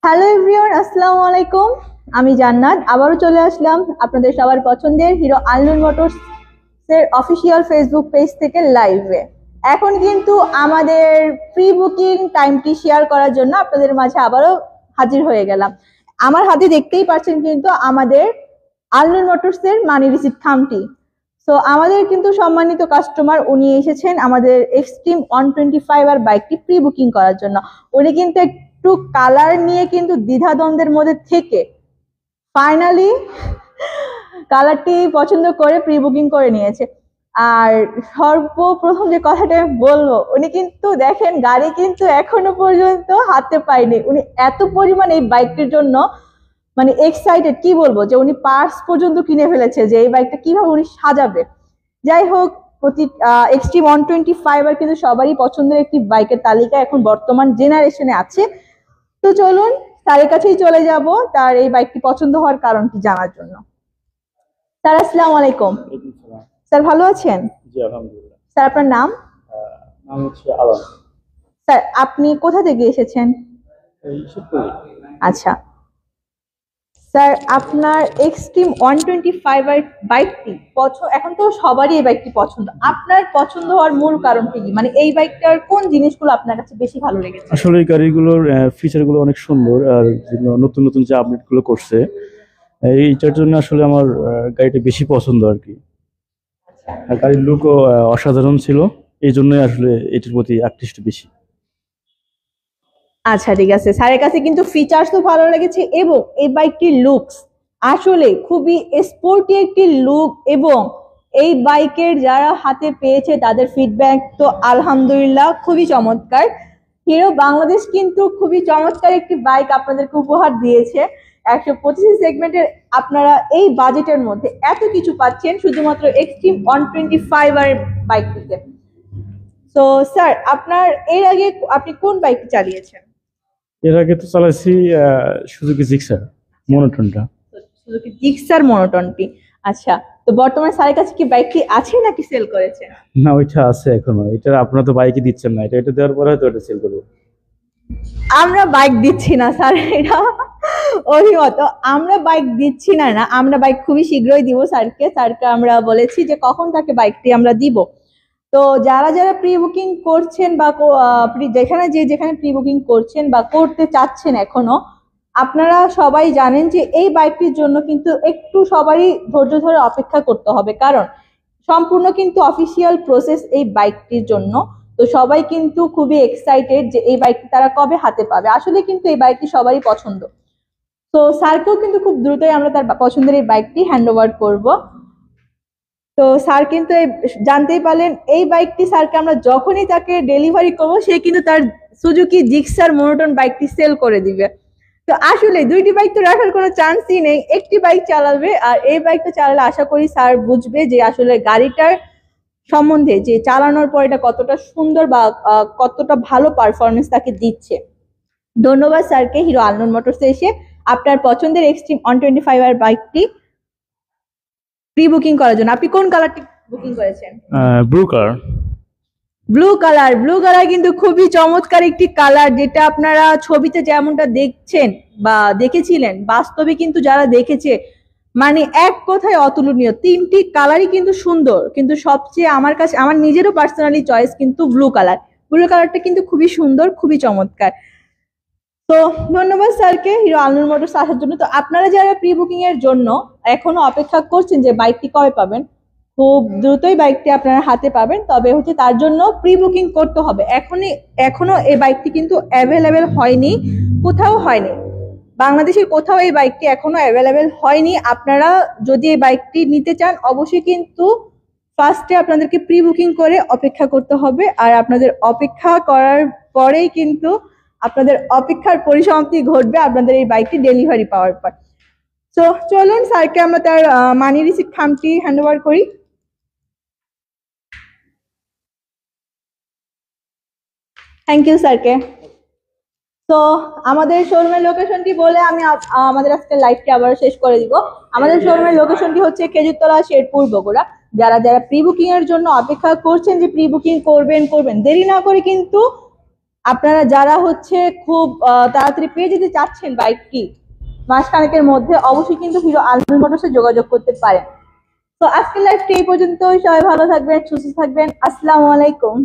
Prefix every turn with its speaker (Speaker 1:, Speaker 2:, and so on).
Speaker 1: Hello everyone, আসসালামু আলাইকুম। আমি জান্নাত আবারও চলে আসলাম আপনাদের সবার পছন্দের হিরো আলনুর মোটরস এর অফিসিয়াল ফেসবুক পেজ থেকে লাইভে। এখন কিন্তু আমাদের প্রি বুকিং টাইমটি শেয়ার করার জন্য আপনাদের মাঝে আবারও হাজির হয়ে গেলাম। আমার হাতে দেখতেই পাচ্ছেন কিন্তু আমাদের আলনুর মোটরস এর মানি রিসিট খামটি। তো আমাদের কিন্তু সম্মানিত কাস্টমার উনি এসেছেন আমাদের এক্সট্রিম 125 আর বাইকটি প্রি বুকিং করার জন্য। উনি কিন্তু একটু কালার নিয়ে কিন্তু দ্বিধাদ্বন্দ্বের মধ্যে থেকে ফাইনালি কালারটি পছন্দ করে প্রি বুকিং করে নিয়েছে। আর সর্বপ্রথম যে কথাটা বলবো, উনি কিন্তু দেখেন গাড়ি কিন্তু এখনো পর্যন্ত হাতে পায়নি। উনি এত পরিমাণ এই বাইকটির জন্য মানে এক্সাইটেড, কি বলবো, যে উনি পার্টস পর্যন্ত কিনে ফেলেছে যে এই বাইকটা কিভাবে উনি সাজাবে। যাই হোক, প্রতি এক্সট্রিম 125 আর কিন্তু সবারই পছন্দের একটি বাইকের তালিকা এখন বর্তমান জেনারেশনে আছে। তো চলুন স্যারের কাছেই চলে যাব তার এই বাইকটি পছন্দ হওয়ার কারণটি জানার জন্য। স্যার আসসালামু আলাইকুম। স্যার ভালো আছেন?
Speaker 2: জি আলহামদুলিল্লাহ।
Speaker 1: স্যার আপনার নাম?
Speaker 2: নাম হচ্ছে আলম।
Speaker 1: স্যার আপনি কোথা থেকে এসেছেন? আচ্ছা স্যার, আপনার এক্সট্রিম 125 এর বাইকটি এখন তো সবারই এই বাইকটি পছন্দ, আপনার পছন্দ হওয়ার মূল কারণটি কি? মানে এই বাইকটার কোন জিনিসগুলো আপনার কাছে বেশি ভালো লেগেছে?
Speaker 2: আসলে এই গাড়িগুলোর ফিচারগুলো অনেক সুন্দর, আর নতুন নতুন যে আপডেটগুলো করছে এইটার জন্য আসলে আমার গাড়িটা বেশি পছন্দ আর কি। আর গাড়ির লুকও অসাধারণ ছিল, এই জন্যই আসলে এটার প্রতি আকৃষ্ট বেশি।
Speaker 1: আচ্ছা ঠিক আছে, স্যারের কাছে কিন্তু ফিচার্স তো ভালো লেগেছে এবং এই বাইকটির লুকস আসলে খুবই স্পোর্টি একটি লুক, এবং এই বাইকের যারা হাতে পেয়েছে তাদের ফিডব্যাক তো আলহামদুলিল্লাহ খুবই চমৎকার। হিরো বাংলাদেশ কিন্তু খুবই চমৎকার একটি বাইক আপনাদেরকে উপহার দিয়েছে। 125 সেগমেন্টের আপনারা এই বাজেটের মধ্যে এত কিছু পাচ্ছেন শুধুমাত্র এক্সট্রিম 125 আর বাইকটিতে। তো স্যার, আপনার এর আগে আপনি কোন বাইকটি চালিয়েছেন?
Speaker 2: এর আগে তো চালাইছি সুজুকি জিক্সার মনোটনটা।
Speaker 1: সুজুকি জিক্সার মনোটনটি। আচ্ছা, তো বর্তমানে স্যারের কাছে কি বাইকটি আছে নাকি সেল করেছেন?
Speaker 2: না, ওইটা আছে এখনো। এটা আপনারা তো বাইকই দিচ্ছেন না, এটা দেওয়ার পরে হয়তো এটা সেল করবো।
Speaker 1: আমরা বাইক দিচ্ছি না স্যার, এটা অভিমত। আমরা বাইক দিচ্ছি না, আমরা বাইক খুবই শীঘ্রই দিব স্যারকে। আমরা বলেছি যে কখন তাকে বাইকটি আমরা দিব। তো যারা যারা প্রি বুকিং করছেন বা যেখানে প্রি বুকিং করছেন বা করতে চাচ্ছেন এখনো, আপনারা সবাই জানেন যে এই বাইকটির জন্য কিন্তু একটু সবারই ধৈর্য ধরে অপেক্ষা করতে হবে, কারণ সম্পূর্ণ কিন্তু অফিসিয়াল প্রসেস এই বাইকটির জন্য। তো সবাই কিন্তু খুবই এক্সাইটেড যে এই বাইকটি তারা কবে হাতে পাবে। আসলে কিন্তু এই বাইকটি সবারই পছন্দ। তো স্যারকেও কিন্তু খুব দ্রুতই আমরা তার পছন্দের এই বাইকটি হ্যান্ড ওভার করবো। তো স্যার কিন্তু জানতেই পারলেন এই বাইকটি স্যারকে আমরা যখনই তাকে ডেলিভারি করবো সে কিন্তু তার সুজুকি জিক্সার মনোটন বাইকটি সেল করে দিবে। তো আসলে দুইটি বাইক তো রাখার কোনো চান্সই নেই, একটি বাইক চালাবে। আর এই বাইকটা চালালে আশা করি স্যার বুঝবে যে আসলে গাড়িটার সম্বন্ধে, যে চালানোর পর এটা কতটা সুন্দর বা কতটা ভালো পারফরমেন্স তাকে দিচ্ছে। ধন্যবাদ স্যারকে হিরো আলনুর মোটরসে এসে আপনার পছন্দের এক্সট্রিম 125 আর বাইকটি প্রি বুকিং করার জন্য। আপনি কোন কালারটি বুকিং করেছেন?
Speaker 2: Blue colour.
Speaker 1: ব্লু কালার কিন্তু খুবই চমৎকার একটি কালার, যেটা আপনারা ছবিতে যেমনটা দেখছেন বা দেখেছিলেন, বাস্তবে কিন্তু যারা দেখেছে মানে এক কথায় অতুলনীয়। তিনটি কালারই কিন্তু সুন্দর, কিন্তু সবচেয়ে আমার কাছে আমার নিজেরও পার্সোনালি চয়েস কিন্তু ব্লু কালারটা কিন্তু খুবই সুন্দর, খুবই চমৎকার। তো ধন্যবাদ স্যারকে হিরো আলনুর মোটরস আসার জন্য। তো আপনারা যারা প্রি বুকিং এর জন্য এখনো অপেক্ষা করছেন যে বাইকটি কবে পাবেন, খুব দ্রুতই বাইকটি আপনারা হাতে পাবেন। তবে হচ্ছে তার জন্য প্রি বুকিং করতে হবে। এখনো এই বাইকটি কিন্তু অ্যাভেলেবেল হয়নি, কোথাও হয়নি, বাংলাদেশের কোথাও এই বাইকটি এখনো অ্যাভেলেবেল হয়নি। আপনারা যদি এই বাইকটি নিতে চান অবশ্যই কিন্তু ফার্স্টে আপনাদেরকে প্রি বুকিং করে অপেক্ষা করতে হবে। আর আপনাদের অপেক্ষা করার পরেই কিন্তু আপনাদের অপেক্ষার পরিসমাপ্তি ঘটবে আপনাদের এই বাইকটি ডেলিভারি পাওয়ার পর। তো চলুন স্যারকে আমরা তার মানি রিসিট খামটি হ্যান্ড ওভার করি। থ্যাংক ইউ স্যারকে। তো আমাদের শোরুমের লোকেশনটি বলে আমি আমাদের আজকে লাইভটি আবার শেষ করে দিব। আমাদের শোরুমের লোকেশনটি হচ্ছে খেজুরতলা, শেরপুর, বগুড়া। যারা যারা প্রি বুকিং এর জন্য অপেক্ষা করছেন যে প্রি বুকিং করবেন, দেরি না করে কিন্তু আপনারা যারা হচ্ছে খুব তাড়াতাড়ি পেয়ে যেতে চাচ্ছেন বাইকটি মাসখানেকের মধ্যে, অবশ্যই কিন্তু হিরো আলমিন মোটরসে যোগাযোগ করতে পারেন। তো আজকের লাইভটি এই পর্যন্তই। সবাই ভালো থাকবেন, সুস্থ থাকবেন। আসসালামু আলাইকুম।